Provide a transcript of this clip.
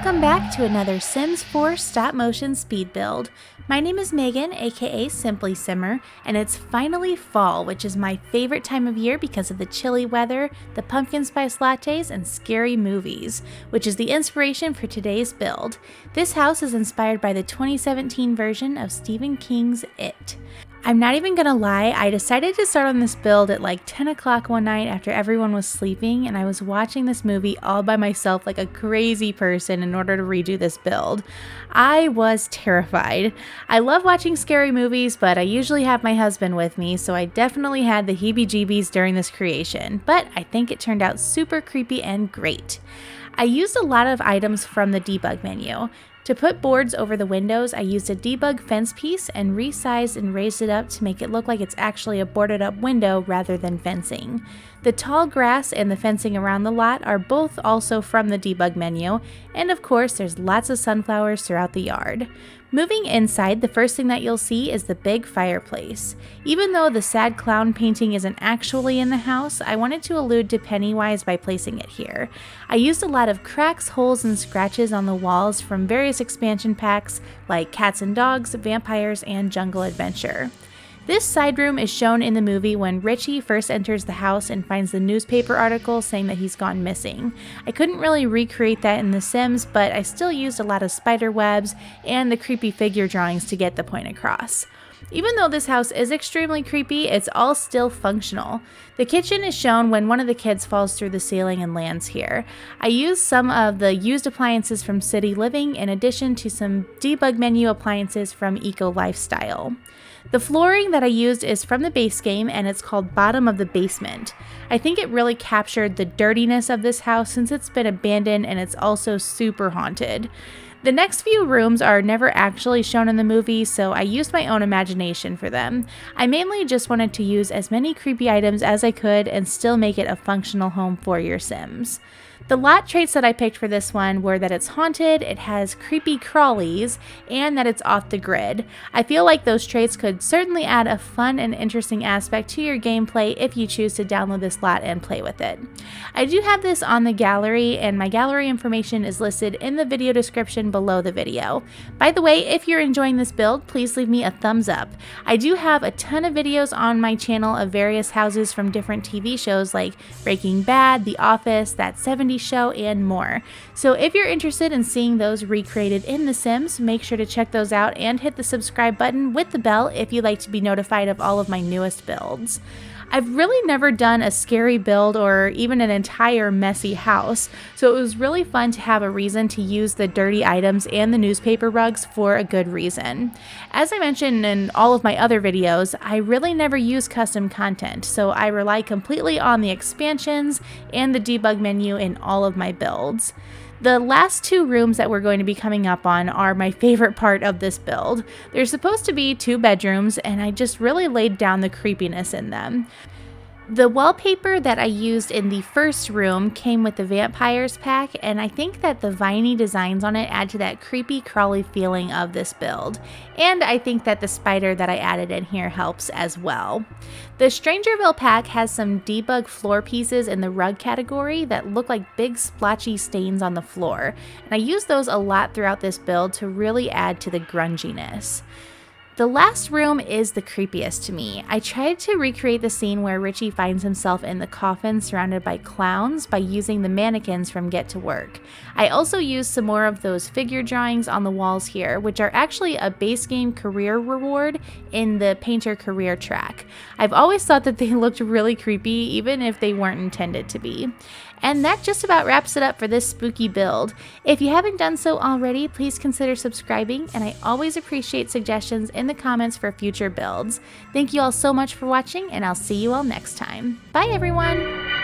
Welcome back to another Sims 4 stop motion speed build. My name is Megan, aka Simply Simmer, and it's finally fall, which is my favorite time of year because of the chilly weather, the pumpkin spice lattes, and scary movies, which is the inspiration for today's build. This house is inspired by the 2017 version of Stephen King's It. I'm not even gonna lie, I decided to start on this build at like 10 o'clock one night after everyone was sleeping, and I was watching this movie all by myself like a crazy person in order to redo this build. I was terrified. I love watching scary movies, but I usually have my husband with me, so I definitely had the heebie-jeebies during this creation, but I think it turned out super creepy and great. I used a lot of items from the debug menu. To put boards over the windows, I used a debug fence piece and resized and raised it up to make it look like it's actually a boarded up window rather than fencing. The tall grass and the fencing around the lot are both also from the debug menu, and of course there's lots of sunflowers throughout the yard. Moving inside, the first thing that you'll see is the big fireplace. Even though the sad clown painting isn't actually in the house, I wanted to allude to Pennywise by placing it here. I used a lot of cracks, holes, and scratches on the walls from various expansion packs like Cats and Dogs, Vampires, and Jungle Adventure. This side room is shown in the movie when Richie first enters the house and finds the newspaper article saying that he's gone missing. I couldn't really recreate that in The Sims, but I still used a lot of spider webs and the creepy figure drawings to get the point across. Even though this house is extremely creepy, it's all still functional. The kitchen is shown when one of the kids falls through the ceiling and lands here. I used some of the used appliances from City Living in addition to some debug menu appliances from Eco Lifestyle. The flooring that I used is from the base game, and it's called Bottom of the Basement. I think it really captured the dirtiness of this house since it's been abandoned and it's also super haunted. The next few rooms are never actually shown in the movie, so I used my own imagination for them. I mainly just wanted to use as many creepy items as I could and still make it a functional home for your Sims. The lot traits that I picked for this one were that it's haunted, it has creepy crawlies, and that it's off the grid. I feel like those traits could certainly add a fun and interesting aspect to your gameplay if you choose to download this lot and play with it. I do have this on the gallery, and my gallery information is listed in the video description below the video. By the way, if you're enjoying this build, please leave me a thumbs up. I do have a ton of videos on my channel of various houses from different TV shows like Breaking Bad, The Office, That 70s Show, and more. So if you're interested in seeing those recreated in The Sims, make sure to check those out and hit the subscribe button with the bell if you'd like to be notified of all of my newest builds. I've really never done a scary build or even an entire messy house, so it was really fun to have a reason to use the dirty items and the newspaper rugs for a good reason. As I mentioned in all of my other videos, I really never use custom content, so I rely completely on the expansions and the debug menu in all of my builds. The last two rooms that we're going to be coming up on are my favorite part of this build. They're supposed to be 2 bedrooms, and I just really laid down the creepiness in them. The wallpaper that I used in the first room came with the Vampires pack, and I think that the viney designs on it add to that creepy crawly feeling of this build. And I think that the spider that I added in here helps as well. The Strangerville pack has some debug floor pieces in the rug category that look like big splotchy stains on the floor, and I use those a lot throughout this build to really add to the grunginess. The last room is the creepiest to me. I tried to recreate the scene where Richie finds himself in the coffin surrounded by clowns by using the mannequins from Get to Work. I also used some more of those figure drawings on the walls here, which are actually a base game career reward in the Painter career track. I've always thought that they looked really creepy even if they weren't intended to be. And that just about wraps it up for this spooky build. If you haven't done so already, please consider subscribing, and I always appreciate suggestions in the comments for future builds. Thank you all so much for watching, and I'll see you all next time. Bye everyone!